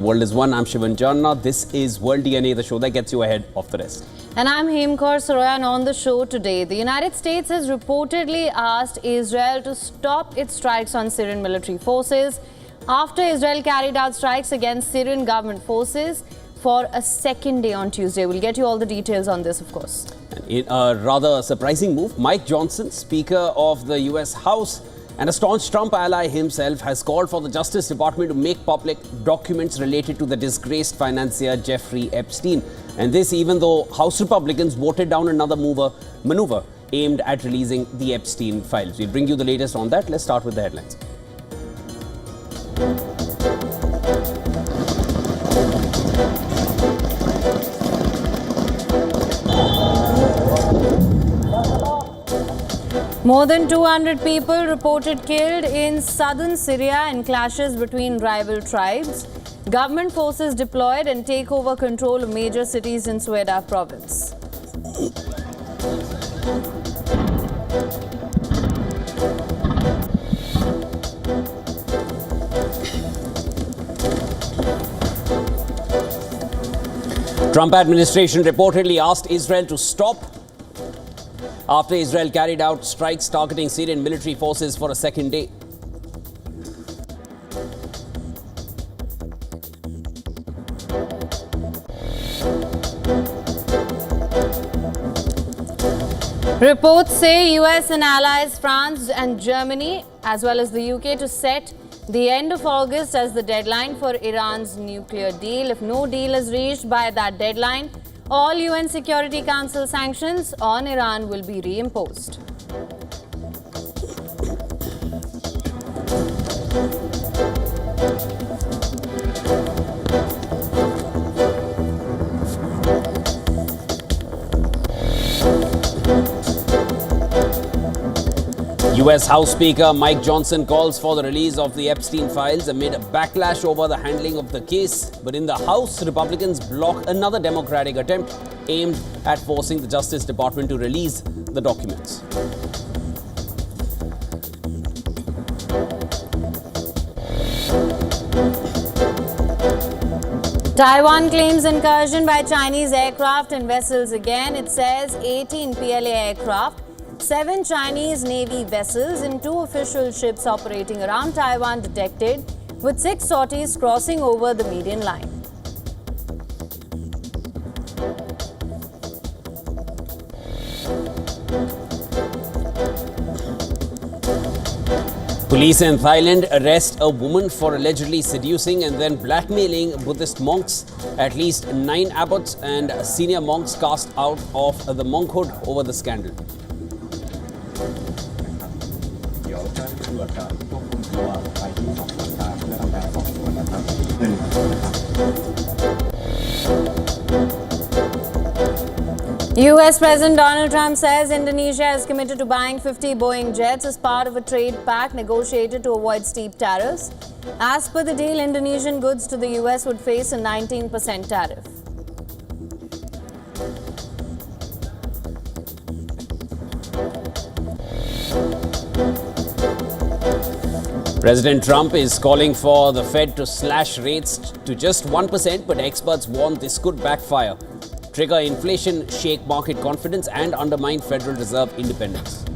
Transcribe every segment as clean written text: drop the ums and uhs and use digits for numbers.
World is one. I'm Shivan Janna. This is World DNA, the show that gets you ahead of the rest. And I'm Hemkaur Saroya, and on the show today, the United States has reportedly asked Israel to stop its strikes on Syrian military forces after Israel carried out strikes against Syrian government forces for a second day on Tuesday. We'll get you all the details on this, of course. And in a rather surprising move, Mike Johnson, Speaker of the US House and a staunch Trump ally himself, has called for the Justice Department to make public documents related to the disgraced financier Jeffrey Epstein. And this even though House Republicans voted down another maneuver aimed at releasing the Epstein files. We'll bring you the latest on that. Let's start with the headlines. More than 200 people reported killed in southern Syria in clashes between rival tribes. Government forces deployed and take over control of major cities in Sueda province. Trump administration reportedly asked Israel to stop after Israel carried out strikes targeting Syrian military forces for a second day. Reports say US and allies France and Germany as well as the UK to set the end of August as the deadline for Iran's nuclear deal. If no deal is reached by that deadline, all UN Security Council sanctions on Iran will be reimposed. US House Speaker Mike Johnson calls for the release of the Epstein files amid a backlash over the handling of the case. But in the House, Republicans block another Democratic attempt aimed at forcing the Justice Department to release the documents. Taiwan claims incursion by Chinese aircraft and vessels again. It says 18 PLA aircraft, 7 Chinese Navy vessels and 2 official ships operating around Taiwan detected, with 6 sorties crossing over the median line. Police in Thailand arrest a woman for allegedly seducing and then blackmailing Buddhist monks. At least 9 abbots and senior monks cast out of the monkhood over the scandal. US President Donald Trump says Indonesia is committed to buying 50 Boeing jets as part of a trade pact negotiated to avoid steep tariffs. As per the deal, Indonesian goods to the US would face a 19% tariff. President Trump is calling for the Fed to slash rates to just 1%, but experts warn this could backfire, trigger inflation, shake market confidence, and undermine Federal Reserve independence.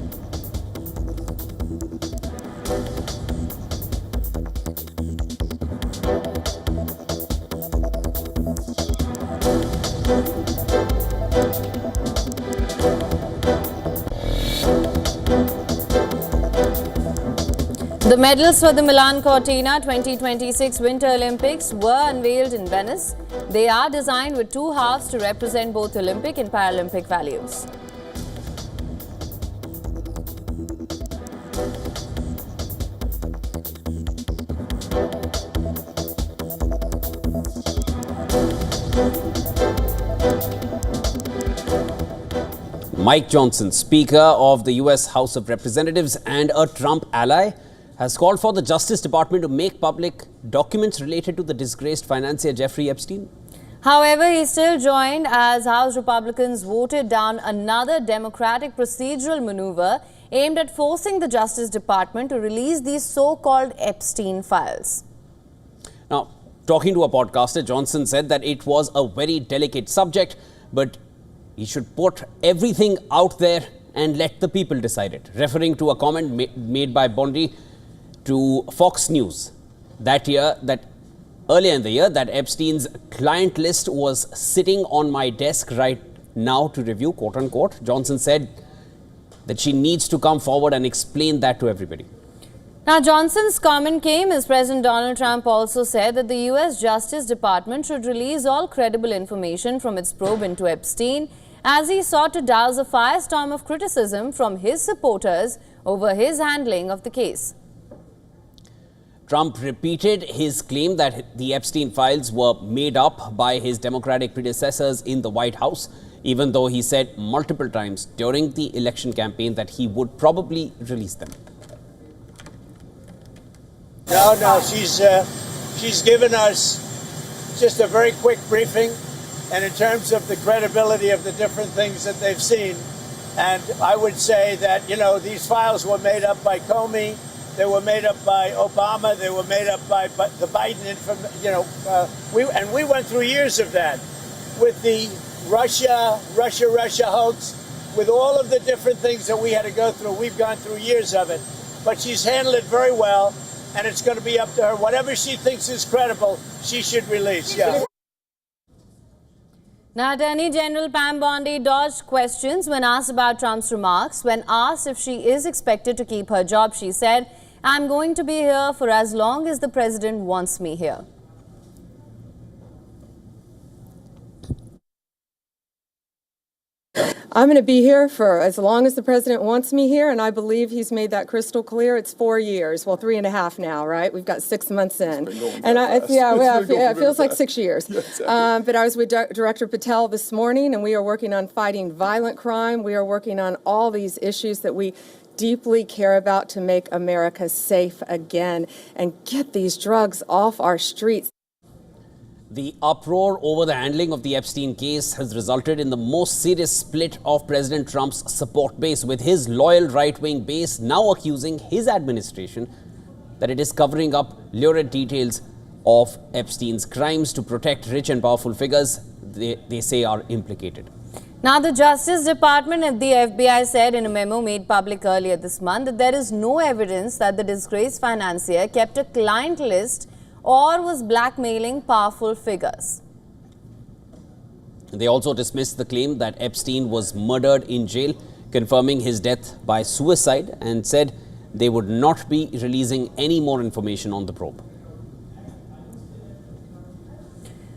The medals for the Milan Cortina 2026 Winter Olympics were unveiled in Venice. They are designed with 2 halves to represent both Olympic and Paralympic values. Mike Johnson, Speaker of the US House of Representatives and a Trump ally, has called for the Justice Department to make public documents related to the disgraced financier Jeffrey Epstein. However, he still joined as House Republicans voted down another Democratic procedural maneuver aimed at forcing the Justice Department to release these so-called Epstein files. Now, Talking to a podcaster, Johnson said that it was a very delicate subject, but he should put everything out there and let the people decide it, referring to a comment made by Bondi to Fox News earlier in the year that Epstein's client list was sitting on my desk right now to review, quote unquote. Johnson said that she needs to come forward and explain that to everybody. Now, Johnson's comment came as President Donald Trump also said that the U.S. Justice Department should release all credible information from its probe into Epstein, as he sought to douse a firestorm of criticism from his supporters over his handling of the case. Trump repeated his claim that the Epstein files were made up by his Democratic predecessors in the White House, even though he said multiple times during the election campaign that he would probably release them. No, she's given us just a very quick briefing, and in terms of the credibility of the different things that they've seen, and I would say that, these files were made up by Comey, they were made up by Obama, they were made up by the Biden, we went through years of that with the Russia hoax, with all of the different things that we had to go through. We've gone through years of it, but she's handled it very well, and it's going to be up to her. Whatever she thinks is credible, she should release. Yeah. Now, Attorney General Pam Bondi dodged questions when asked about Trump's remarks. When asked if she is expected to keep her job, she said, "I'm going to be here for as long as the president wants me here." I'm going to be here for as long as the president wants me here, and I believe he's made that crystal clear. It's 4 years, well, 3.5 now, right? We've got 6 months in, and it feels like 6 years. But I was with Director Patel this morning, and we are working on fighting violent crime. We are working on all these issues that we deeply care about to make America safe again and get these drugs off our streets. The uproar over the handling of the Epstein case has resulted in the most serious split of President Trump's support base, with his loyal right-wing base now accusing his administration that it is covering up lurid details of Epstein's crimes to protect rich and powerful figures they say are implicated. Now, the Justice Department and the FBI said in a memo made public earlier this month that there is no evidence that the disgraced financier kept a client list or was blackmailing powerful figures. They also dismissed the claim that Epstein was murdered in jail, confirming his death by suicide, and said they would not be releasing any more information on the probe.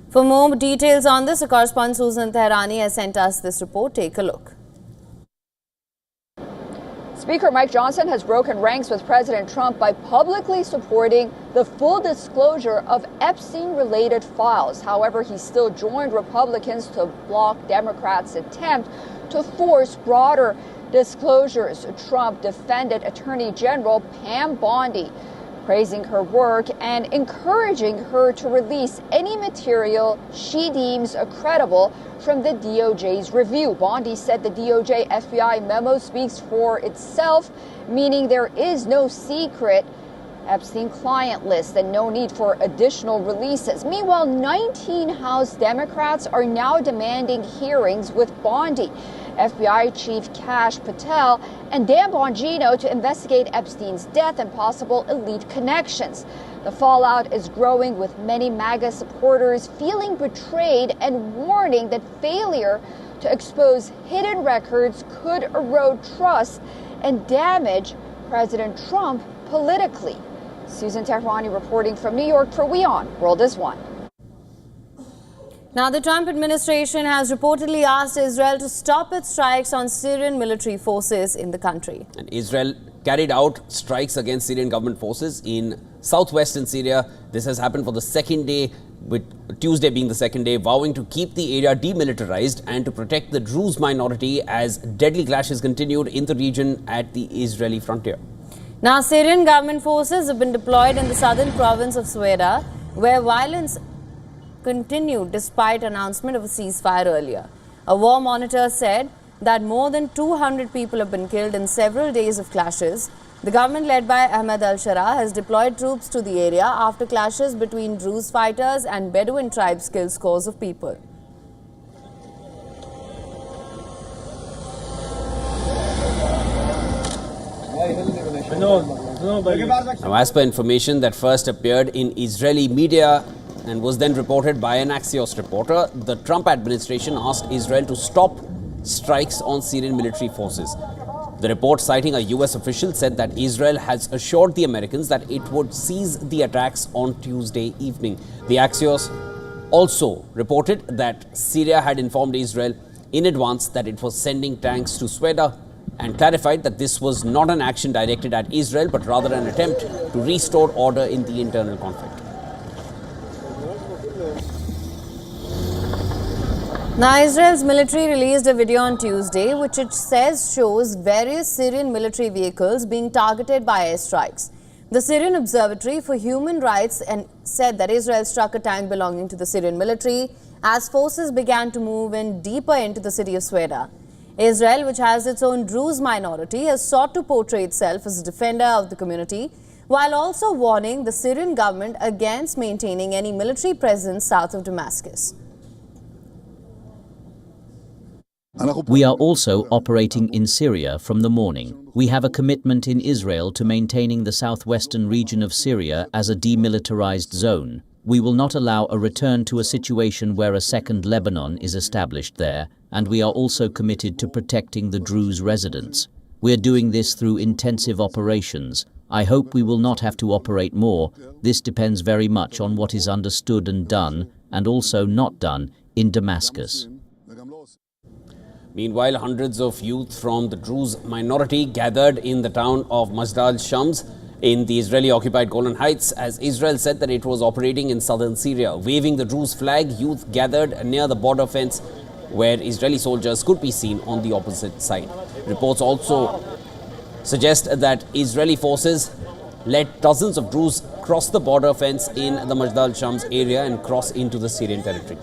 For more details on this, our correspondent Susan Tehrani has sent us this report. Take a look. Speaker Mike Johnson has broken ranks with President Trump by publicly supporting the full disclosure of Epstein-related files. However, he still joined Republicans to block Democrats' attempt to force broader disclosures. Trump defended Attorney General Pam Bondi, praising her work and encouraging her to release any material she deems credible from the DOJ's review. Bondi said the DOJ FBI memo speaks for itself, meaning there is no secret Epstein client list and no need for additional releases. Meanwhile, 19 House Democrats are now demanding hearings with Bondi, FBI Chief Kash Patel, and Dan Bongino to investigate Epstein's death and possible elite connections. The fallout is growing, with many MAGA supporters feeling betrayed and warning that failure to expose hidden records could erode trust and damage President Trump politically. Susan Tehrani reporting from New York for WION World is One. Now, the Trump administration has reportedly asked Israel to stop its strikes on Syrian military forces in the country. And Israel carried out strikes against Syrian government forces in southwestern Syria. This has happened for the second day, with Tuesday being the second day, vowing to keep the area demilitarized and to protect the Druze minority as deadly clashes continued in the region at the Israeli frontier. Now, Syrian government forces have been deployed in the southern province of Sweda, where violence continued despite announcement of a ceasefire earlier. A war monitor said that more than 200 people have been killed in several days of clashes. The government led by Ahmed al-Shara has deployed troops to the area after clashes between Druze fighters and Bedouin tribes killed scores of people. Now, as per information that first appeared in Israeli media and was then reported by an Axios reporter, the Trump administration asked Israel to stop strikes on Syrian military forces. The report, citing a US official, said that Israel has assured the Americans that it would cease the attacks on Tuesday evening. The Axios also reported that Syria had informed Israel in advance that it was sending tanks to Sweda, and clarified that this was not an action directed at Israel but rather an attempt to restore order in the internal conflict. Now, Israel's military released a video on Tuesday which it says shows various Syrian military vehicles being targeted by airstrikes. The Syrian Observatory for Human Rights said that Israel struck a tank belonging to the Syrian military as forces began to move in deeper into the city of Sweda. Israel, which has its own Druze minority, has sought to portray itself as a defender of the community, while also warning the Syrian government against maintaining any military presence south of Damascus. We are also operating in Syria from the morning. We have a commitment in Israel to maintaining the southwestern region of Syria as a demilitarized zone. We will not allow a return to a situation where a second Lebanon is established there, and we are also committed to protecting the Druze residents. We are doing this through intensive operations. I hope we will not have to operate more. This depends very much on what is understood and done, and also not done, in Damascus. Meanwhile, hundreds of youth from the Druze minority gathered in the town of Majd al-Shams in the Israeli-occupied Golan Heights as Israel said that it was operating in southern Syria. Waving the Druze flag, youth gathered near the border fence where Israeli soldiers could be seen on the opposite side. Reports also suggest that Israeli forces let dozens of Druze cross the border fence in the Majd al-Shams area and cross into the Syrian territory.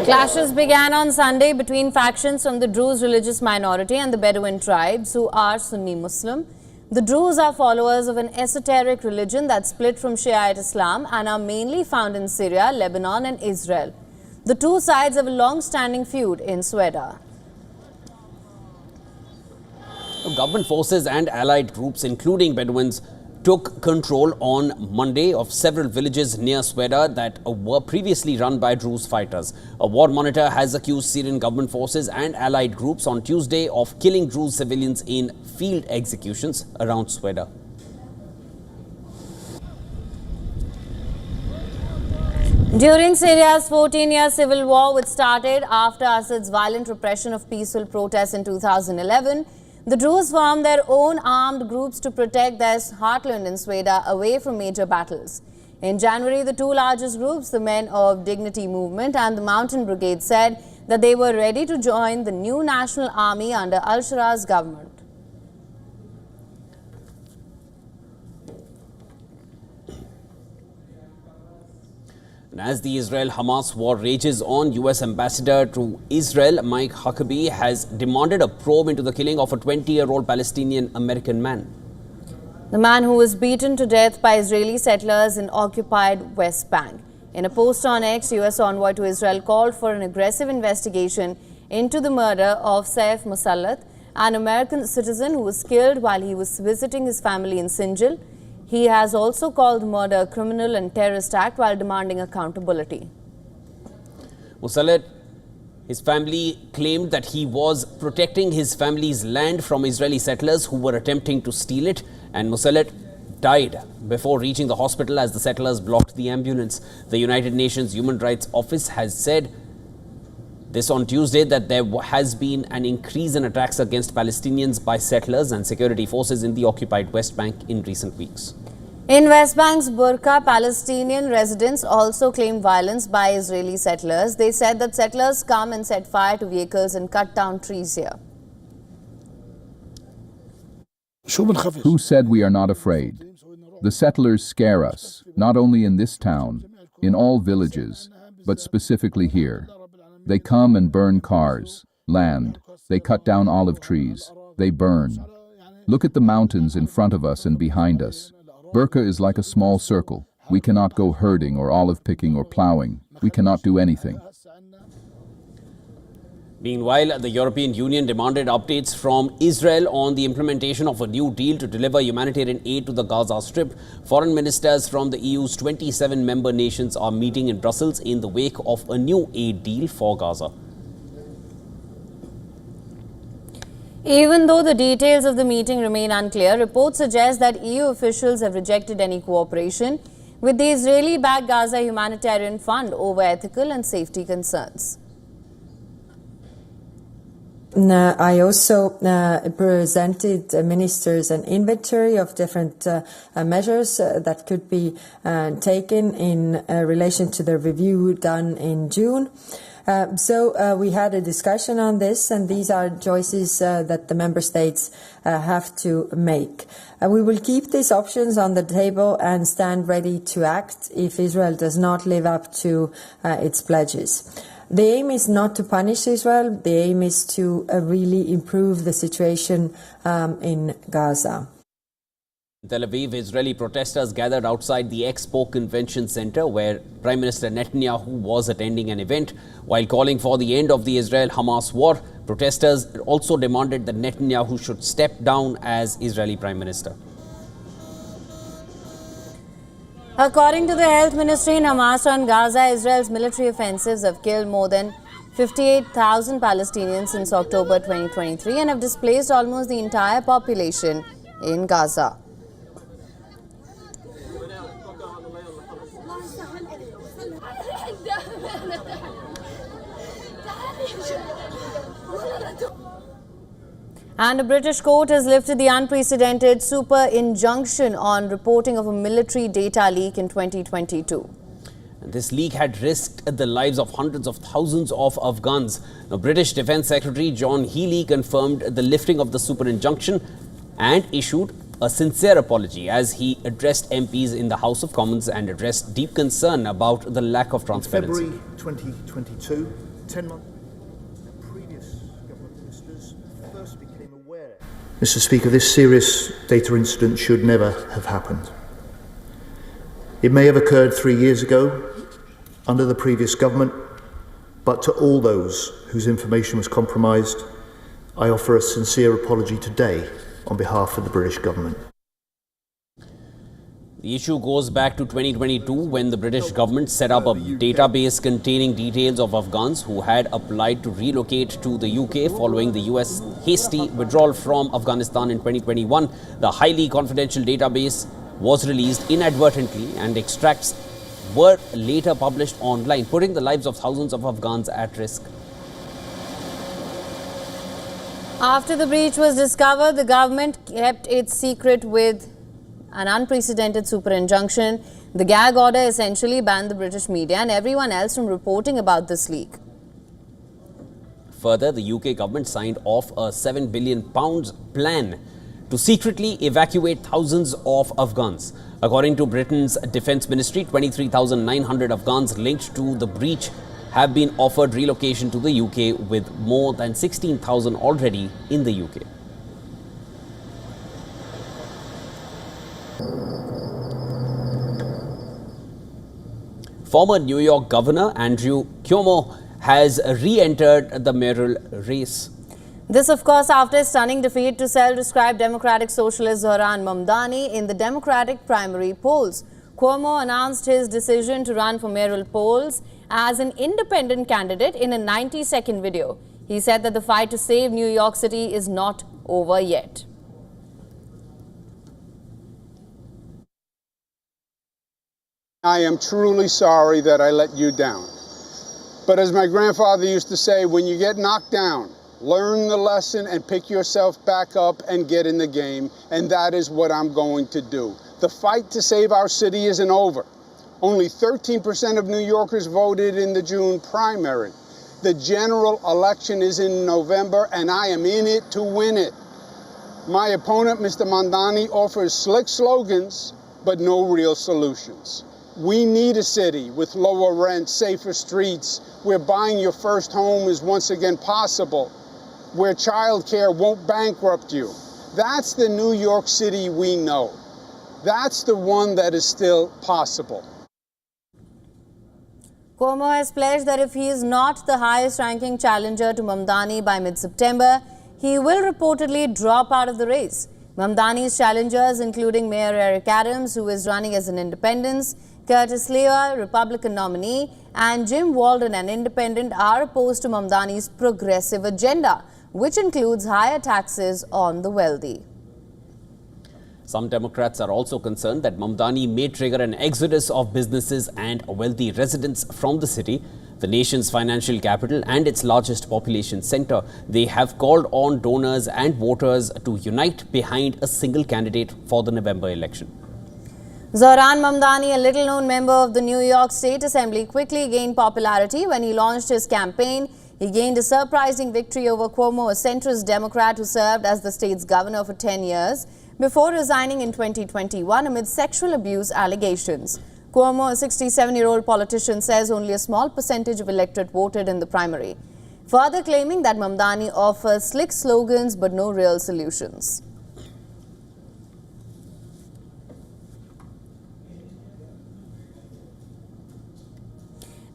Clashes began on Sunday between factions from the Druze religious minority and the Bedouin tribes, who are Sunni Muslim. The Druze are followers of an esoteric religion that split from Shiite Islam and are mainly found in Syria, Lebanon and Israel. The two sides have a long-standing feud in Sweda. Government forces and allied groups, including Bedouins, took control on Monday of several villages near Sweda that were previously run by Druze fighters. A war monitor has accused Syrian government forces and allied groups on Tuesday of killing Druze civilians in field executions around Sweda. During Syria's 14-year civil war, which started after Assad's violent repression of peaceful protests in 2011, the Druze formed their own armed groups to protect their heartland in Sweda away from major battles. In January, the two largest groups, the Men of Dignity Movement and the Mountain Brigade, said that they were ready to join the new national army under al-Shara's government. And as the Israel-Hamas war rages on, US Ambassador to Israel Mike Huckabee has demanded a probe into the killing of a 20-year-old Palestinian-American man. The man who was beaten to death by Israeli settlers in occupied West Bank. In a post on X, US envoy to Israel called for an aggressive investigation into the murder of Saif Musallat, an American citizen who was killed while he was visiting his family in Sinjar. He has also called the murder a criminal and terrorist act while demanding accountability. Musallat, his family claimed that he was protecting his family's land from Israeli settlers who were attempting to steal it, and Musallat died before reaching the hospital as the settlers blocked the ambulance. The United Nations Human Rights Office has said this on Tuesday that there has been an increase in attacks against Palestinians by settlers and security forces in the occupied West Bank in recent weeks. In West Bank's Burqa, Palestinian residents also claimed violence by Israeli settlers. They said that settlers come and set fire to vehicles and cut down trees here. Who said we are not afraid? The settlers scare us, not only in this town, in all villages, but specifically here. They come and burn cars, land. They cut down olive trees. They burn. Look at the mountains in front of us and behind us. Burqa is like a small circle. We cannot go herding or olive picking or plowing. We cannot do anything. Meanwhile, the European Union demanded updates from Israel on the implementation of a new deal to deliver humanitarian aid to the Gaza Strip. Foreign ministers from the EU's 27 member nations are meeting in Brussels in the wake of a new aid deal for Gaza. Even though the details of the meeting remain unclear, reports suggest that EU officials have rejected any cooperation with the Israeli-backed Gaza Humanitarian Fund over ethical and safety concerns. I also presented ministers an inventory of different measures that could be taken in relation to the review done in June. So we had a discussion on this, and these are choices that the member states have to make. We will keep these options on the table and stand ready to act if Israel does not live up to its pledges. The aim is not to punish Israel. The aim is to really improve the situation in Gaza. In Tel Aviv, Israeli protesters gathered outside the Expo Convention Center, where Prime Minister Netanyahu was attending an event. While calling for the end of the Israel-Hamas war, protesters also demanded that Netanyahu should step down as Israeli Prime Minister. According to the Health Ministry in Hamas on Gaza, Israel's military offensives have killed more than 58,000 Palestinians since October 2023 and have displaced almost the entire population in Gaza. And a British court has lifted the unprecedented super injunction on reporting of a military data leak in 2022. This leak had risked the lives of hundreds of thousands of Afghans. Now, British Defence Secretary John Healey confirmed the lifting of the super injunction and issued a sincere apology as he addressed MPs in the House of Commons and addressed deep concern about the lack of transparency. In February 2022, 10 months. Mr. Speaker, this serious data incident should never have happened. It may have occurred 3 years ago under the previous government, but to all those whose information was compromised, I offer a sincere apology today on behalf of the British government. The issue goes back to 2022 when the British government set up a database containing details of Afghans who had applied to relocate to the UK following the US hasty withdrawal from Afghanistan in 2021. The highly confidential database was released inadvertently and extracts were later published online, putting the lives of thousands of Afghans at risk. After the breach was discovered, the government kept its secret with an unprecedented super injunction. The gag order essentially banned the British media and everyone else from reporting about this leak. Further, the UK government signed off a £7 billion plan to secretly evacuate thousands of Afghans. According to Britain's Defence Ministry, 23,900 Afghans linked to the breach have been offered relocation to the UK, with more than 16,000 already in the UK. Former New York Governor Andrew Cuomo has re-entered the mayoral race. This, of course, after a stunning defeat to self-described Democratic Socialist Zohran Mamdani in the Democratic primary polls. Cuomo announced his decision to run for mayoral polls as an independent candidate in a 90-second video. He said that the fight to save New York City is not over yet. I am truly sorry that I let you down. But as my grandfather used to say, when you get knocked down, learn the lesson and pick yourself back up and get in the game. And that is what I'm going to do. The fight to save our city isn't over. Only 13% of New Yorkers voted in the June primary. The general election is in November, and I am in it to win it. My opponent, Mr. Mamdani, offers slick slogans, but no real solutions. We need a city with lower rent, safer streets, where buying your first home is once again possible, where childcare won't bankrupt you. That's the New York City we know. That's the one that is still possible. Cuomo has pledged that if he is not the highest-ranking challenger to Mamdani by mid-September, he will reportedly drop out of the race. Mamdani's challengers, including Mayor Eric Adams, who is running as an independent, Curtis Lewa, Republican nominee, and Jim Walden, an independent, are opposed to Mamdani's progressive agenda, which includes higher taxes on the wealthy. Some Democrats are also concerned that Mamdani may trigger an exodus of businesses and wealthy residents from the city, the nation's financial capital and its largest population center. They have called on donors and voters to unite behind a single candidate for the November election. Zohran Mamdani, a little-known member of the New York State Assembly, quickly gained popularity when he launched his campaign. He gained a surprising victory over Cuomo, a centrist Democrat who served as the state's governor for 10 years, before resigning in 2021 amid sexual abuse allegations. Cuomo, a 67-year-old politician, says only a small percentage of electorate voted in the primary, further claiming that Mamdani offers slick slogans but no real solutions.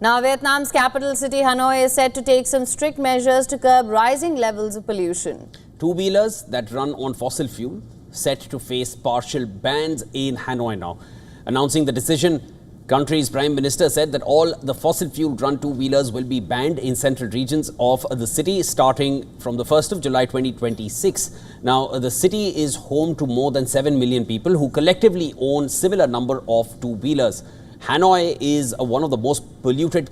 Now, Vietnam's capital city Hanoi is set to take some strict measures to curb rising levels of pollution. Two-wheelers that run on fossil fuel set to face partial bans in Hanoi now. Announcing the decision, country's Prime Minister said that all the fossil fuel-run two-wheelers will be banned in central regions of the city starting from the 1st of July 2026. Now, the city is home to more than 7 million people who collectively own similar number of two-wheelers. Hanoi is one of the most polluted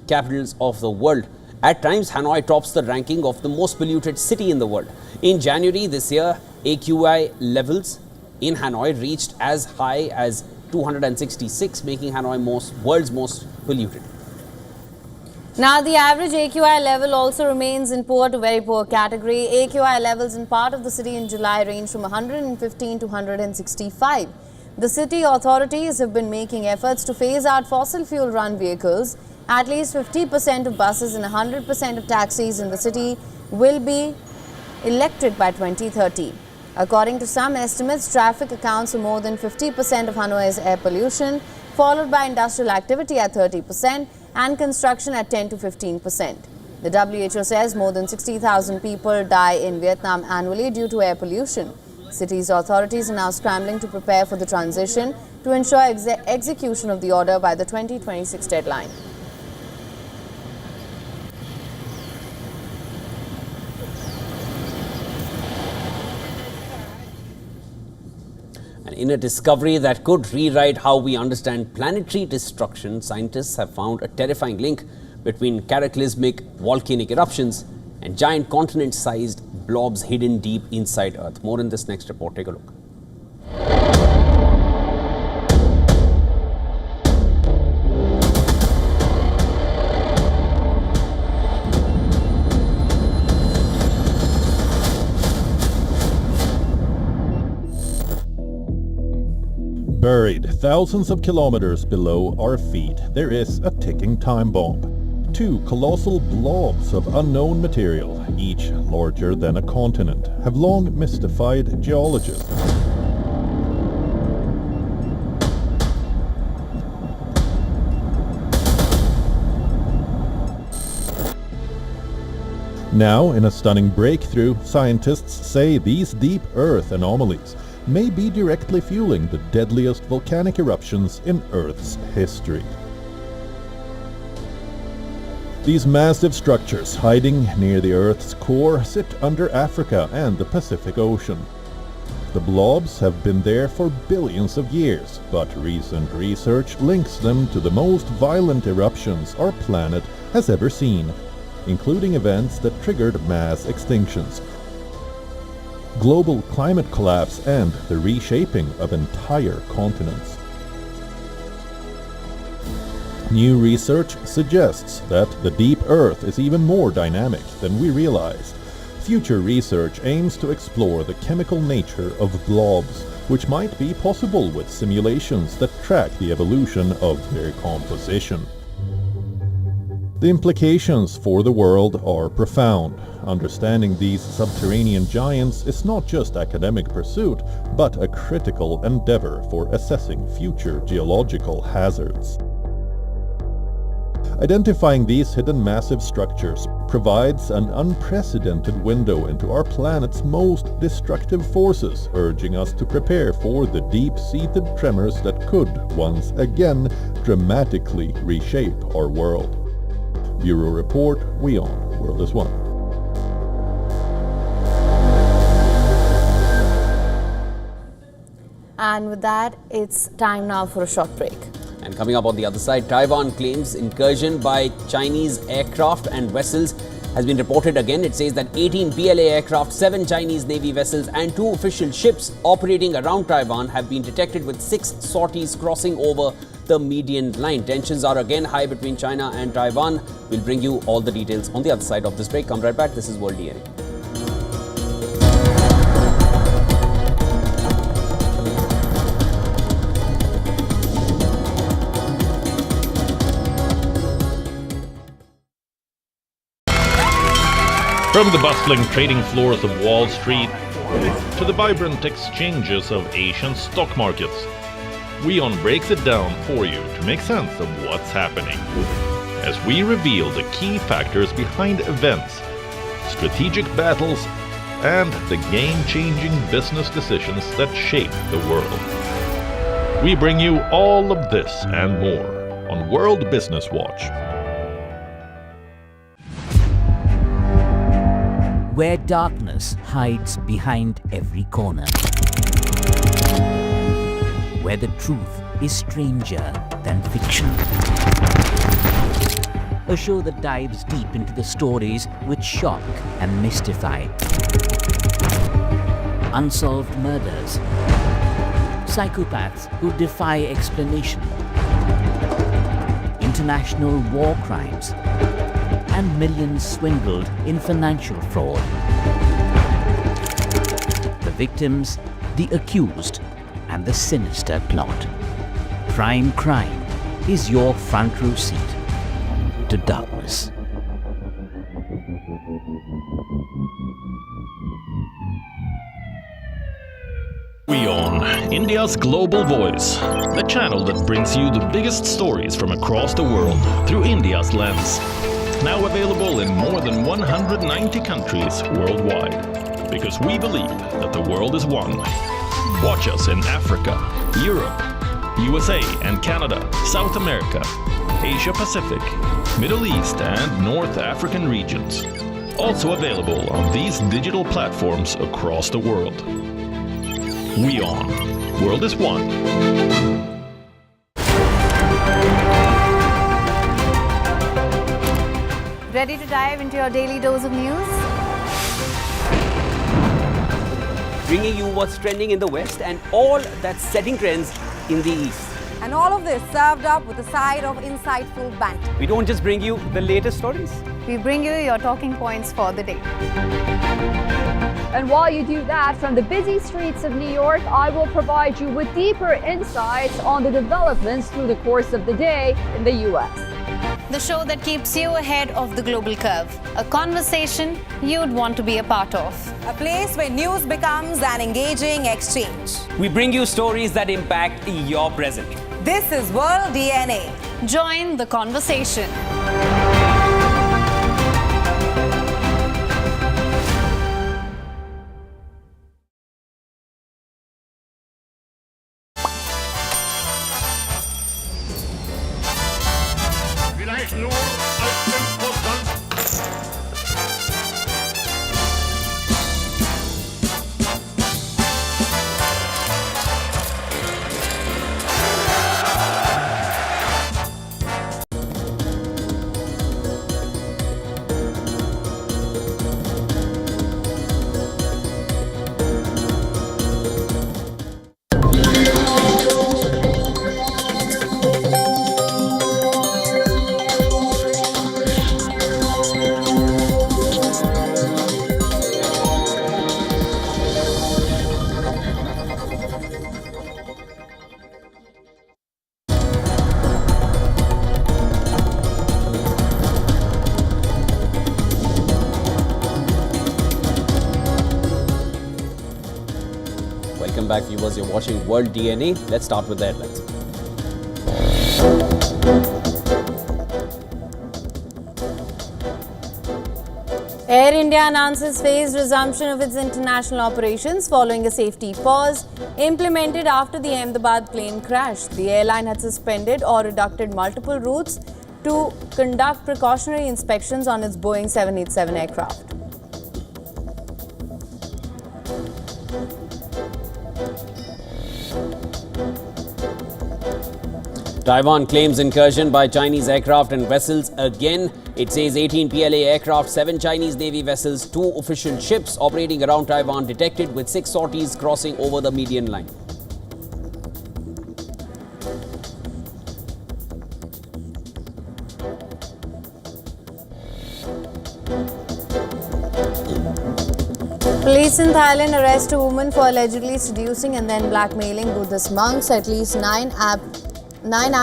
capitals of the world. At times, Hanoi tops the ranking of the most polluted city in the world. In January this year, AQI levels in Hanoi reached as high as 266, making Hanoi world's most polluted. Now, the average AQI level also remains in poor to very poor category. AQI levels in part of the city in July range from 115 to 165. The city authorities have been making efforts to phase out fossil fuel-run vehicles. At least 50% of buses and 100% of taxis in the city will be electric by 2030. According to some estimates, traffic accounts for more than 50% of Hanoi's air pollution, followed by industrial activity at 30% and construction at 10 to 15%. The WHO says more than 60,000 people die in Vietnam annually due to air pollution. City's authorities are now scrambling to prepare for the transition to ensure execution of the order by the 2026 deadline. And in a discovery that could rewrite how we understand planetary destruction, scientists have found a terrifying link between cataclysmic volcanic eruptions and giant continent-sized blobs hidden deep inside Earth. More in this next report. Take a look. Buried thousands of kilometers below our feet, there is a ticking time bomb. Two colossal blobs of unknown material, each larger than a continent, have long mystified geologists. Now, in a stunning breakthrough, scientists say these deep Earth anomalies may be directly fueling the deadliest volcanic eruptions in Earth's history. These massive structures hiding near the Earth's core sit under Africa and the Pacific Ocean. The blobs have been there for billions of years, but recent research links them to the most violent eruptions our planet has ever seen, including events that triggered mass extinctions, global climate collapse, and the reshaping of entire continents. New research suggests that the deep Earth is even more dynamic than we realized. Future research aims to explore the chemical nature of blobs, which might be possible with simulations that track the evolution of their composition. The implications for the world are profound. Understanding these subterranean giants is not just academic pursuit, but a critical endeavor for assessing future geological hazards. Identifying these hidden massive structures provides an unprecedented window into our planet's most destructive forces, urging us to prepare for the deep-seated tremors that could, once again, dramatically reshape our world. Bureau Report, WION, World is One. And with that, it's time now for a short break. And coming up on the other side, Taiwan claims incursion by Chinese aircraft and vessels has been reported again. It says that 18 PLA aircraft, 7 Chinese Navy vessels and 2 official ships operating around Taiwan have been detected with 6 sorties crossing over the median line. Tensions are again high between China and Taiwan. We'll bring you all the details on the other side of this break. Come right back. This is World DNA. From the bustling trading floors of Wall Street to the vibrant exchanges of Asian stock markets, WION breaks it down for you to make sense of what's happening, as we reveal the key factors behind events, strategic battles, and the game-changing business decisions that shape the world. We bring you all of this and more on World Business Watch. Where darkness hides behind every corner. Where the truth is stranger than fiction. A show that dives deep into the stories which shock and mystify. Unsolved murders. Psychopaths who defy explanation. International war crimes. And millions swindled in financial fraud. The victims, the accused, and the sinister plot. Prime Crime is your front row seat to darkness. WION, India's global voice, the channel that brings you the biggest stories from across the world through India's lens. Now available in more than 190 countries worldwide, because we believe that the world is one. Watch us in Africa, Europe, USA and Canada, South America, Asia Pacific, Middle East and North African regions. Also available on these digital platforms across the world. WION, World is One. Ready to dive into your daily dose of news? Bringing you what's trending in the West and all that's setting trends in the East. And all of this served up with a side of insightful banter. We don't just bring you the latest stories. We bring you your talking points for the day. And while you do that, from the busy streets of New York, I will provide you with deeper insights on the developments through the course of the day in the U.S. The show that keeps you ahead of the global curve. A conversation you'd want to be a part of. A place where news becomes an engaging exchange. We bring you stories that impact your present. This is World DNA. Join the conversation. back, viewers. You're watching World DNA. Let's start with the headlines. Air India announces phased resumption of its international operations following a safety pause implemented after the Ahmedabad plane crash. The airline had suspended or reduced multiple routes to conduct precautionary inspections on its Boeing 787 aircraft. Taiwan claims incursion by Chinese aircraft and vessels again. It says 18 PLA aircraft, 7 Chinese Navy vessels, 2 official ships operating around Taiwan detected, with 6 sorties crossing over the median line. Police in Thailand arrest a woman for allegedly seducing and then blackmailing Buddhist monks. At least 9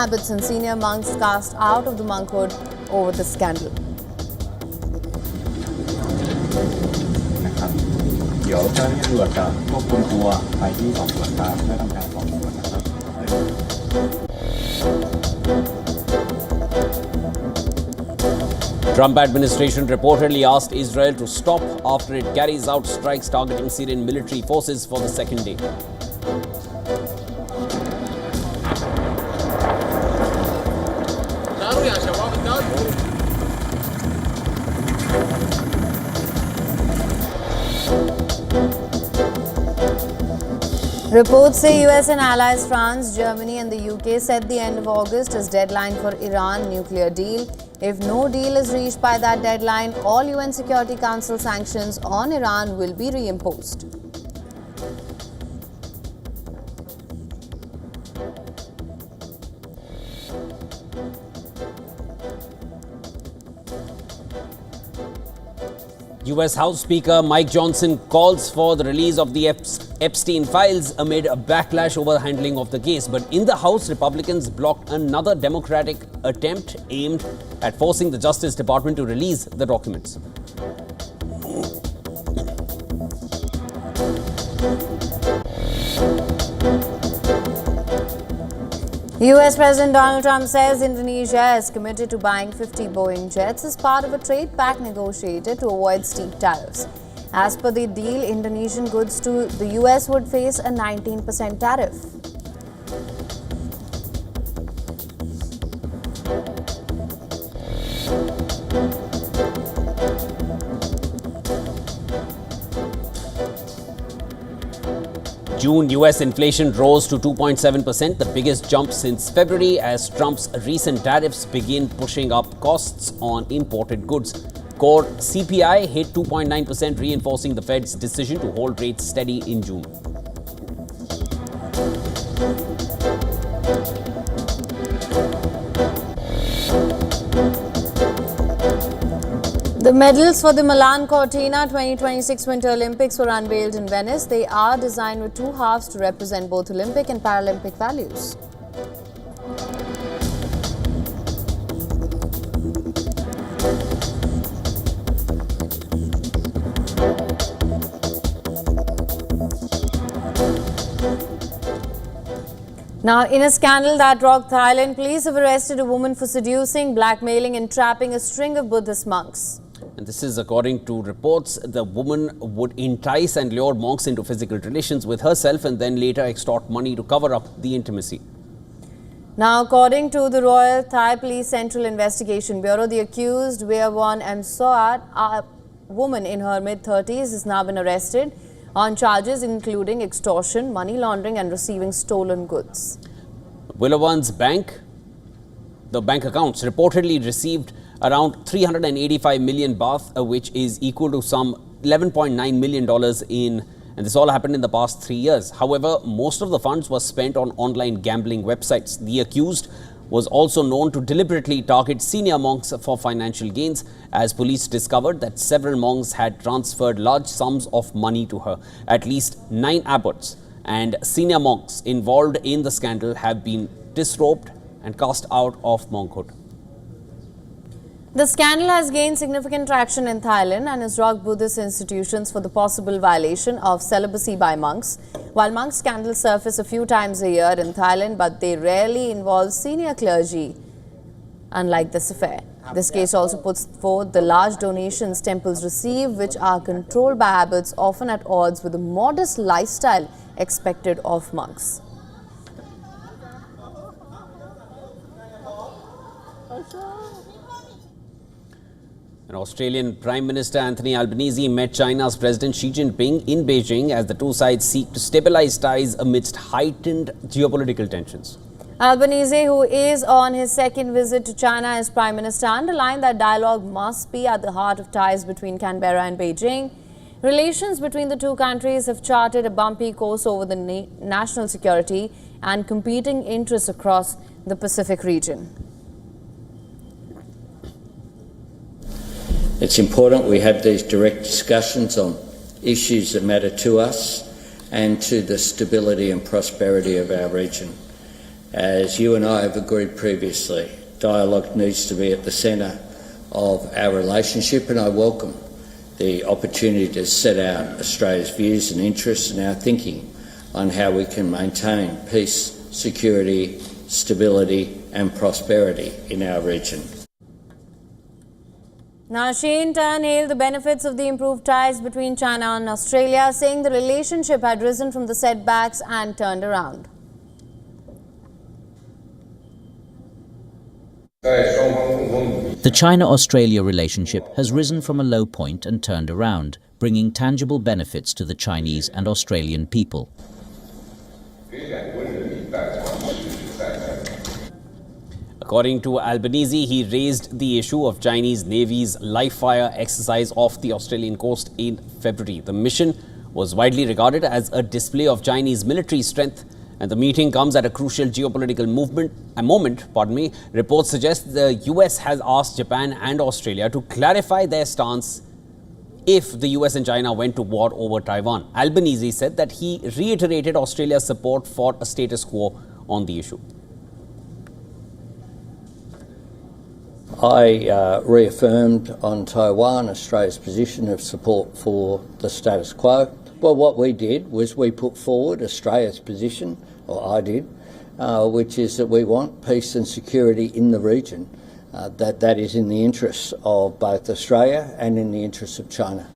abbots and senior monks cast out of the monkhood over the scandal. Trump administration reportedly asked Israel to stop after it carries out strikes targeting Syrian military forces for the second day. Reports say US and allies France, Germany and the UK set the end of August as deadline for Iran nuclear deal. If no deal is reached by that deadline, all UN Security Council sanctions on Iran will be reimposed. US House Speaker Mike Johnson calls for the release of the Epstein files amid a backlash over the handling of the case. But in the House, Republicans blocked another Democratic attempt aimed at forcing the Justice Department to release the documents. US President Donald Trump says Indonesia is committed to buying 50 Boeing jets as part of a trade pact negotiated to avoid steep tariffs. As per the deal, Indonesian goods to the US would face a 19% tariff. June US inflation rose to 2.7%, the biggest jump since February, as Trump's recent tariffs begin pushing up costs on imported goods. Core CPI hit 2.9%, reinforcing the Fed's decision to hold rates steady in June. The medals for the Milan Cortina 2026 Winter Olympics were unveiled in Venice. They are designed with 2 halves to represent both Olympic and Paralympic values. Now, in a scandal that rocked Thailand, police have arrested a woman for seducing, blackmailing and trapping a string of Buddhist monks. And this is according to reports. The woman would entice and lure monks into physical relations with herself and then later extort money to cover up the intimacy. Now, according to the Royal Thai Police Central Investigation Bureau, the accused, WION Soat, a woman in her mid-30s, has now been arrested on charges including extortion, money laundering and receiving stolen goods. WION's bank, the bank accounts reportedly received around 385 million baht, which is equal to some $11.9 million and this all happened in the past 3 years. However, most of the funds were spent on online gambling websites. The accused was also known to deliberately target senior monks for financial gains, as police discovered that several monks had transferred large sums of money to her. At least 9 abbots and senior monks involved in the scandal have been disrobed and cast out of monkhood. The scandal has gained significant traction in Thailand and has rocked Buddhist institutions for the possible violation of celibacy by monks. While monk scandals surface a few times a year in Thailand, but they rarely involve senior clergy, unlike this affair. This case also puts forth the large donations temples receive, which are controlled by abbots often at odds with the modest lifestyle expected of monks. And Australian Prime Minister Anthony Albanese met China's President Xi Jinping in Beijing as the two sides seek to stabilize ties amidst heightened geopolitical tensions. Albanese, who is on his second visit to China as Prime Minister, underlined that dialogue must be at the heart of ties between Canberra and Beijing. Relations between the two countries have charted a bumpy course over the national security and competing interests across the Pacific region. It's important we have these direct discussions on issues that matter to us and to the stability and prosperity of our region. As you and I have agreed previously, dialogue needs to be at the centre of our relationship, and I welcome the opportunity to set out Australia's views and interests and our thinking on how we can maintain peace, security, stability and prosperity in our region. Now, Xi in turn hailed the benefits of the improved ties between China and Australia, saying the relationship had risen from the setbacks and turned around. The China-Australia relationship has risen from a low point and turned around, bringing tangible benefits to the Chinese and Australian people. According to Albanese, he raised the issue of Chinese Navy's live-fire exercise off the Australian coast in February. The mission was widely regarded as a display of Chinese military strength, and the meeting comes at a crucial geopolitical moment. Reports suggest the US has asked Japan and Australia to clarify their stance if the US and China went to war over Taiwan. Albanese said that he reiterated Australia's support for a status quo on the issue. I reaffirmed on Taiwan Australia's position of support for the status quo. Well, what we did was we put forward Australia's position, or I did, which is that we want peace and security in the region. That is in the interests of both Australia and in the interests of China.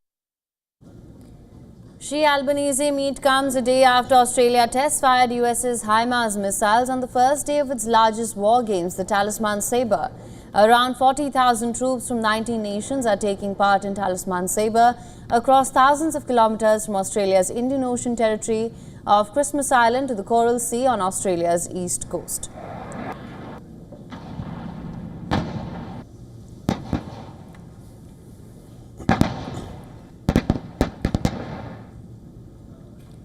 Xi-Albanese meet comes a day after Australia test-fired US's HIMARS missiles on the first day of its largest war games, the Talisman Sabre. Around 40,000 troops from 19 nations are taking part in Talisman Sabre across thousands of kilometres from Australia's Indian Ocean territory of Christmas Island to the Coral Sea on Australia's east coast.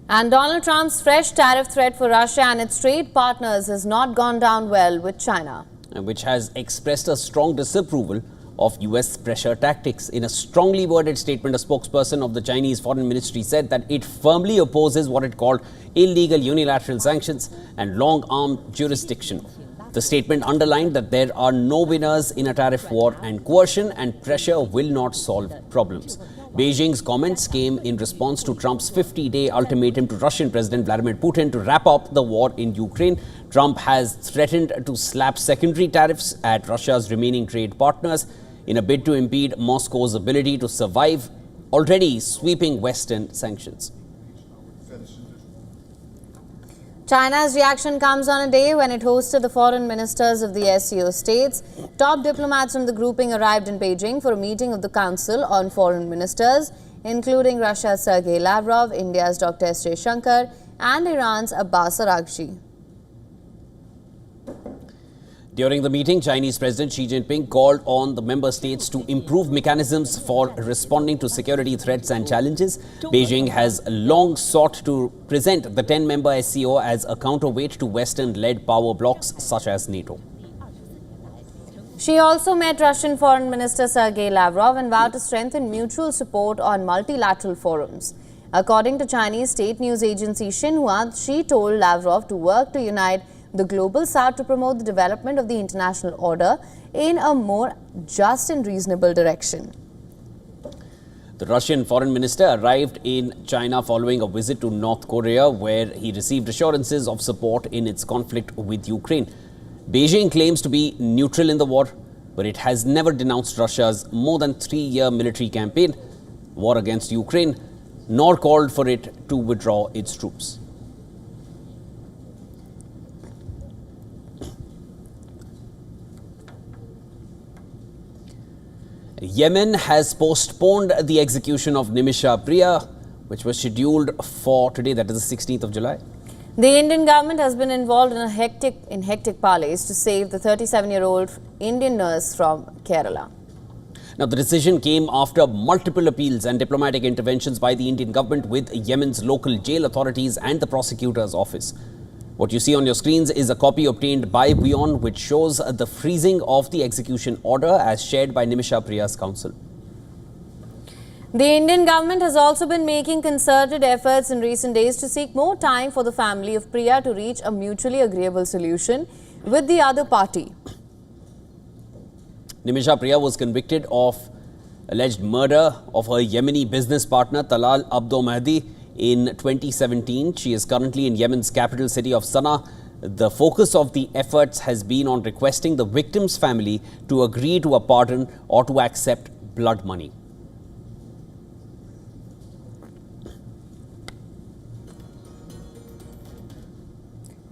And Donald Trump's fresh tariff threat for Russia and its trade partners has not gone down well with China, which has expressed a strong disapproval of US pressure tactics. In a strongly worded statement, a spokesperson of the Chinese Foreign Ministry said that it firmly opposes what it called illegal unilateral sanctions and long-arm jurisdiction. The statement underlined that there are no winners in a tariff war and coercion and pressure will not solve problems. Beijing's comments came in response to Trump's 50-day ultimatum to Russian President Vladimir Putin to wrap up the war in Ukraine. Trump has threatened to slap secondary tariffs at Russia's remaining trade partners in a bid to impede Moscow's ability to survive already sweeping Western sanctions. China's reaction comes on a day when it hosted the foreign ministers of the SCO states. Top diplomats from the grouping arrived in Beijing for a meeting of the Council on Foreign Ministers, including Russia's Sergei Lavrov, India's Dr. S. Jaishankar, and Iran's Abbas Araghchi. During the meeting, Chinese President Xi Jinping called on the member states to improve mechanisms for responding to security threats and challenges. Beijing has long sought to present the 10-member SCO as a counterweight to Western-led power blocs such as NATO. She also met Russian Foreign Minister Sergei Lavrov and vowed to strengthen mutual support on multilateral forums. According to Chinese state news agency Xinhua, she told Lavrov to work to unite the global south to promote the development of the international order, in a more just and reasonable direction. The Russian foreign minister arrived in China following a visit to North Korea, where he received assurances of support in its conflict with Ukraine. Beijing claims to be neutral in the war, but it has never denounced Russia's more than 3-year military campaign, war against Ukraine, nor called for it to withdraw its troops. Yemen has postponed the execution of Nimisha Priya, which was scheduled for today, that is the 16th of July. The Indian government has been involved in hectic parleys to save the 37-year-old Indian nurse from Kerala. Now, the decision came after multiple appeals and diplomatic interventions by the Indian government with Yemen's local jail authorities and the prosecutor's office. What you see on your screens is a copy obtained by WION, which shows the freezing of the execution order as shared by Nimisha Priya's counsel. The Indian government has also been making concerted efforts in recent days to seek more time for the family of Priya to reach a mutually agreeable solution with the other party. Nimisha Priya was convicted of alleged murder of her Yemeni business partner Talal Abdo Mahdi in 2017. She is currently in Yemen's capital city of Sana'a. The focus of the efforts has been on requesting the victim's family to agree to a pardon or to accept blood money.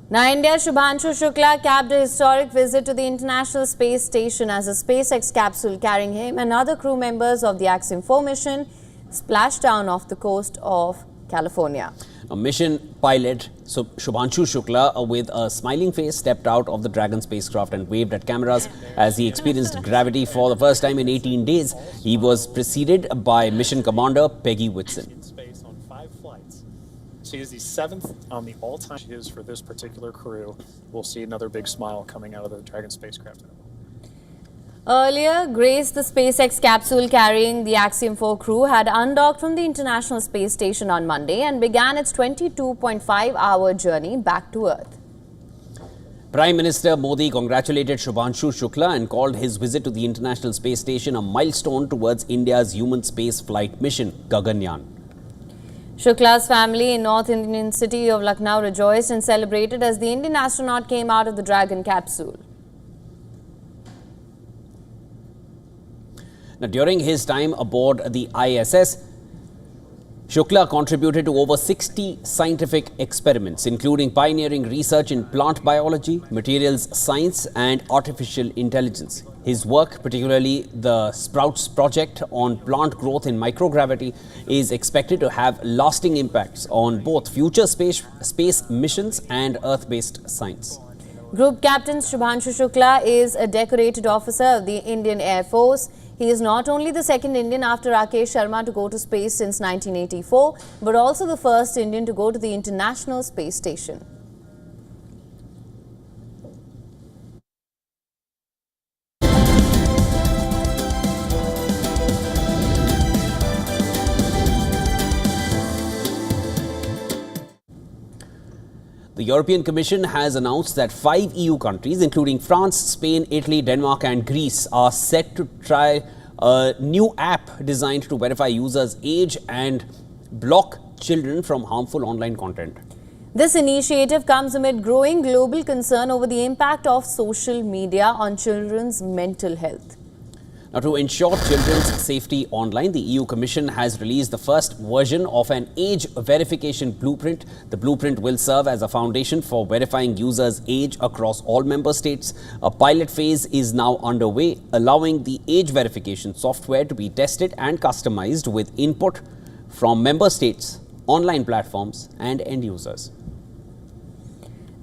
Now, India's Shubhanshu Shukla capped a historic visit to the International Space Station as a SpaceX capsule carrying him and other crew members of the Axiom 4 mission splashed down off the coast of California. A mission pilot, Shubhanshu Shukla, with a smiling face, stepped out of the Dragon spacecraft and waved at cameras as he experienced gravity for the first time in 18 days. He was preceded by mission commander Peggy Whitson. She is the 7th on the all-time she is for this particular crew. We'll see another big smile coming out of the Dragon spacecraft. Earlier, Grace, the SpaceX capsule carrying the Axiom 4 crew, had undocked from the International Space Station on Monday and began its 22.5-hour journey back to Earth. Prime Minister Modi congratulated Shubhanshu Shukla and called his visit to the International Space Station a milestone towards India's human space flight mission, Gaganyaan. Shukla's family in North Indian city of Lucknow rejoiced and celebrated as the Indian astronaut came out of the Dragon capsule. Now, during his time aboard the ISS, Shukla contributed to over 60 scientific experiments, including pioneering research in plant biology, materials science and artificial intelligence. His work, particularly the Sprouts project on plant growth in microgravity, is expected to have lasting impacts on both future space missions and Earth-based science. Group Captain Shubhanshu Shukla is a decorated officer of the Indian Air Force. He is not only the second Indian after Rakesh Sharma to go to space since 1984, but also the first Indian to go to the International Space Station. The European Commission has announced that 5 EU countries, including France, Spain, Italy, Denmark and Greece, are set to try a new app designed to verify users' age and block children from harmful online content. This initiative comes amid growing global concern over the impact of social media on children's mental health. Now, to ensure children's safety online, the EU Commission has released the first version of an age verification blueprint. The blueprint will serve as a foundation for verifying users' age across all member states. A pilot phase is now underway, allowing the age verification software to be tested and customized with input from member states, online platforms and end users.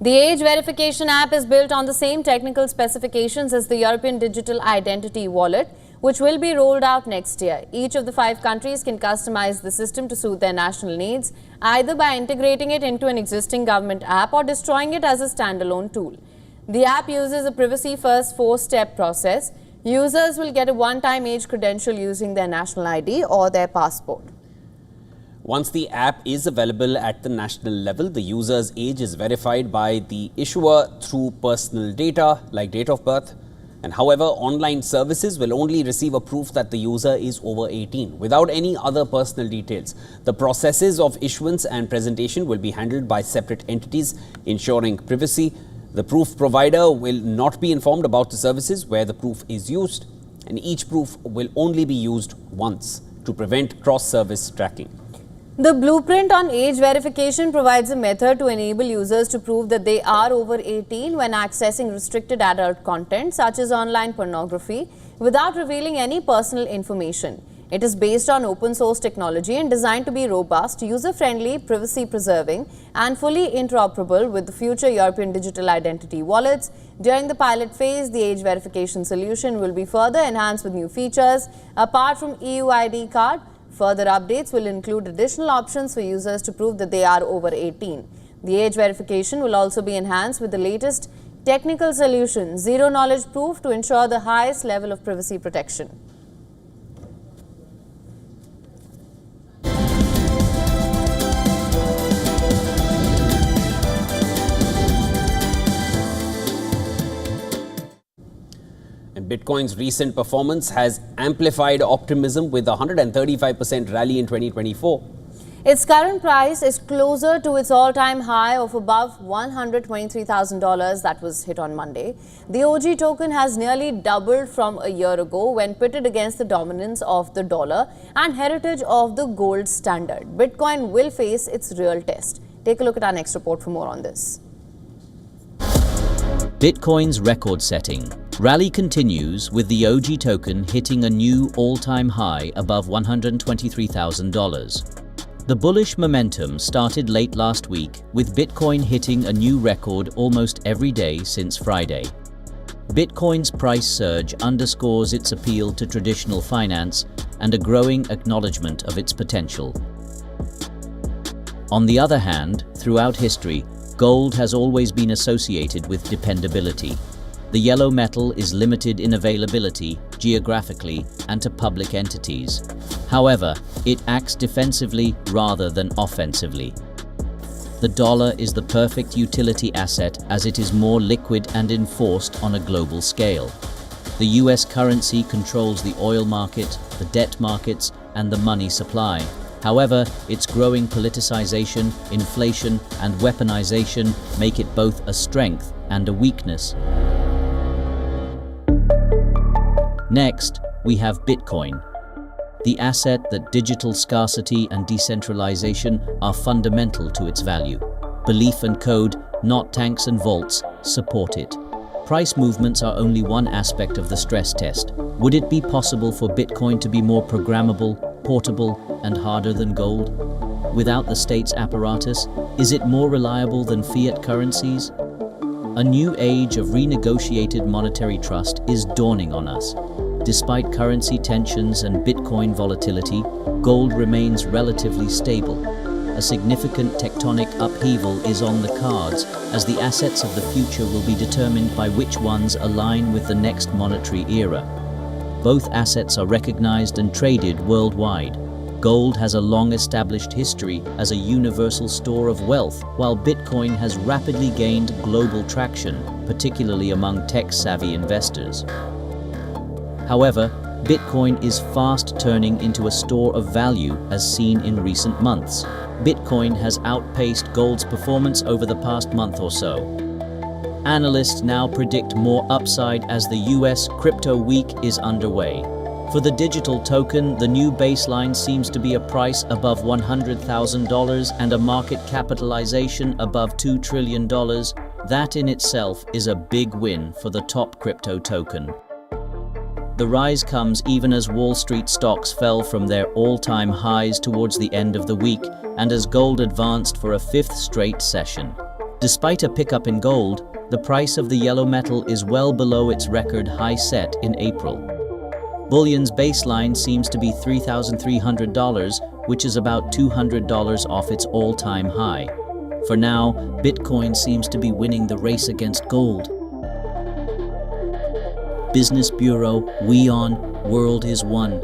The age verification app is built on the same technical specifications as the European Digital Identity Wallet, which will be rolled out next year. Each of the 5 countries can customize the system to suit their national needs, either by integrating it into an existing government app or destroying it as a standalone tool. The app uses a privacy-first 4-step process. Users will get a one-time age credential using their national ID or their passport. Once the app is available at the national level, the user's age is verified by the issuer through personal data like date of birth, And however, online services will only receive a proof that the user is over 18 without any other personal details. The processes of issuance and presentation will be handled by separate entities, ensuring privacy. The proof provider will not be informed about the services where the proof is used, and each proof will only be used once to prevent cross-service tracking. The blueprint on age verification provides a method to enable users to prove that they are over 18 when accessing restricted adult content such as online pornography without revealing any personal information. It is based on open source technology and designed to be robust, user-friendly, privacy-preserving and fully interoperable with the future European digital identity wallets. During the pilot phase, the age verification solution will be further enhanced with new features. Apart from EU ID card, further updates will include additional options for users to prove that they are over 18. The age verification will also be enhanced with the latest technical solution, zero knowledge proof, to ensure the highest level of privacy protection. Bitcoin's recent performance has amplified optimism with a 135% rally in 2024. Its current price is closer to its all-time high of above $123,000 that was hit on Monday. The OG token has nearly doubled from a year ago when pitted against the dominance of the dollar and heritage of the gold standard. Bitcoin will face its real test. Take a look at our next report for more on this. Bitcoin's record-setting rally continues with the OG token hitting a new all-time high above $123,000. The bullish momentum started late last week with Bitcoin hitting a new record almost every day since Friday. Bitcoin's price surge underscores its appeal to traditional finance and a growing acknowledgement of its potential. On the other hand, throughout history, gold has always been associated with dependability. The yellow metal is limited in availability, geographically, and to public entities. However, it acts defensively rather than offensively. The dollar is the perfect utility asset as it is more liquid and enforced on a global scale. The US currency controls the oil market, the debt markets, and the money supply. However, its growing politicization, inflation, and weaponization make it both a strength and a weakness. Next, we have Bitcoin, the asset that digital scarcity and decentralization are fundamental to its value. Belief and code, not tanks and vaults, support it. Price movements are only one aspect of the stress test. Would it be possible for Bitcoin to be more programmable, portable, and harder than gold? Without the state's apparatus, is it more reliable than fiat currencies? A new age of renegotiated monetary trust is dawning on us. Despite currency tensions and Bitcoin volatility, gold remains relatively stable. A significant tectonic upheaval is on the cards, as the assets of the future will be determined by which ones align with the next monetary era. Both assets are recognized and traded worldwide. Gold has a long-established history as a universal store of wealth, while Bitcoin has rapidly gained global traction, particularly among tech-savvy investors. However, Bitcoin is fast turning into a store of value as seen in recent months. Bitcoin has outpaced gold's performance over the past month or so. Analysts now predict more upside as the US Crypto Week is underway. For the digital token, the new baseline seems to be a price above $100,000 and a market capitalization above $2 trillion. That in itself is a big win for the top crypto token. The rise comes even as Wall Street stocks fell from their all-time highs towards the end of the week and as gold advanced for a fifth straight session. Despite a pickup in gold, the price of the yellow metal is well below its record high set in April. Bullion's baseline seems to be $3,300, which is about $200 off its all-time high. For now, Bitcoin seems to be winning the race against gold. Business Bureau, WION, World is One.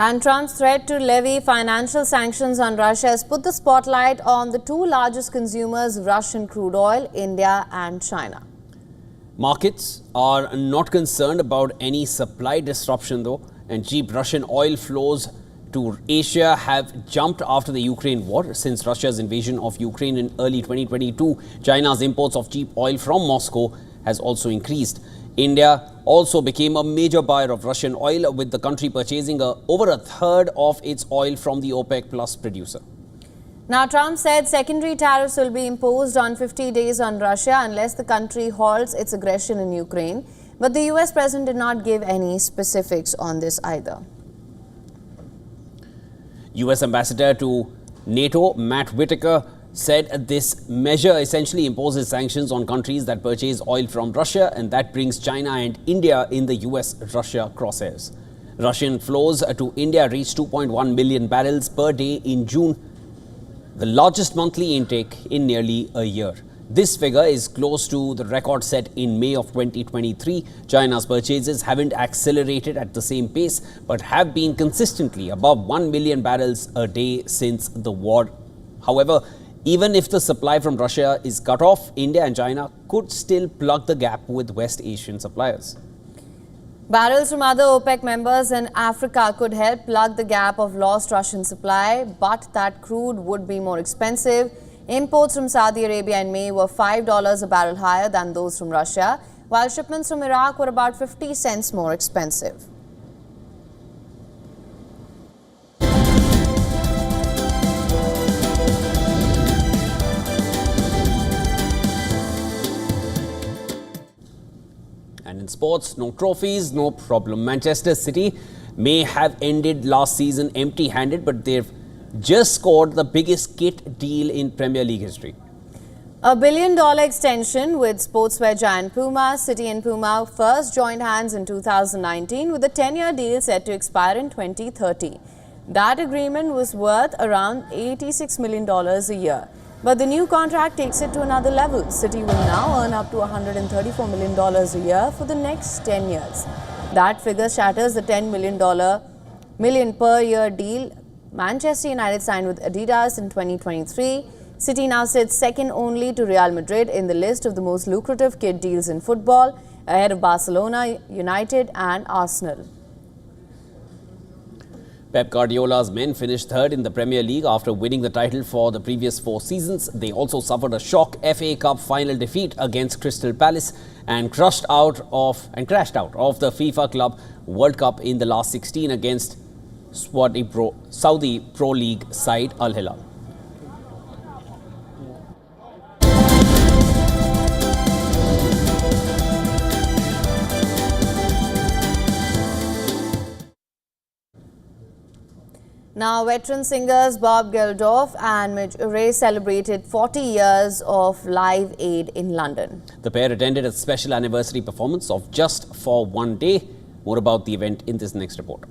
And Trump's threat to levy financial sanctions on Russia has put the spotlight on the two largest consumers of Russian crude oil, India and China. Markets are not concerned about any supply disruption though, and cheap Russian oil flows to Asia have jumped after the Ukraine war. Since Russia's invasion of Ukraine in early 2022, China's imports of cheap oil from Moscow has also increased. India also became a major buyer of Russian oil, with the country purchasing over a third of its oil from the OPEC Plus producer. Now, Trump said secondary tariffs will be imposed on 50 days on Russia unless the country halts its aggression in Ukraine. But the US president did not give any specifics on this either. US Ambassador to NATO, Matt Whitaker, said this measure essentially imposes sanctions on countries that purchase oil from Russia, and that brings China and India in the US-Russia crosshairs. Russian flows to India reached 2.1 million barrels per day in June, the largest monthly intake in nearly a year. This figure is close to the record set in May of 2023. China's purchases haven't accelerated at the same pace, but have been consistently above 1 million barrels a day since the war. However, even if the supply from Russia is cut off, India and China could still plug the gap with West Asian suppliers. Barrels from other OPEC members in Africa could help plug the gap of lost Russian supply, but that crude would be more expensive. Imports from Saudi Arabia in May were $5 a barrel higher than those from Russia, while shipments from Iraq were about 50 cents more expensive. And in sports, no trophies, no problem. Manchester City may have ended last season empty-handed, but they've just scored the biggest kit deal in Premier League history. $1 billion extension with sportswear giant Puma. City and Puma first joined hands in 2019 with a 10-year deal set to expire in 2030. That agreement was worth around $86 million a year. But the new contract takes it to another level. City will now earn up to $134 million a year for the next 10 years. That figure shatters the $10 million per year deal Manchester United signed with Adidas in 2023. City now sits second only to Real Madrid in the list of the most lucrative kit deals in football, ahead of Barcelona, United and Arsenal. Pep Guardiola's men finished third in the Premier League after winning the title for the previous 4 seasons. They also suffered a shock FA Cup final defeat against Crystal Palace and crashed out of the FIFA Club World Cup in the last 16 against Saudi Pro League side Al Hilal. Now, veteran singers Bob Geldof and Midge Ure celebrated 40 years of Live Aid in London. The pair attended a special anniversary performance of Just for One Day. More about the event in this next report.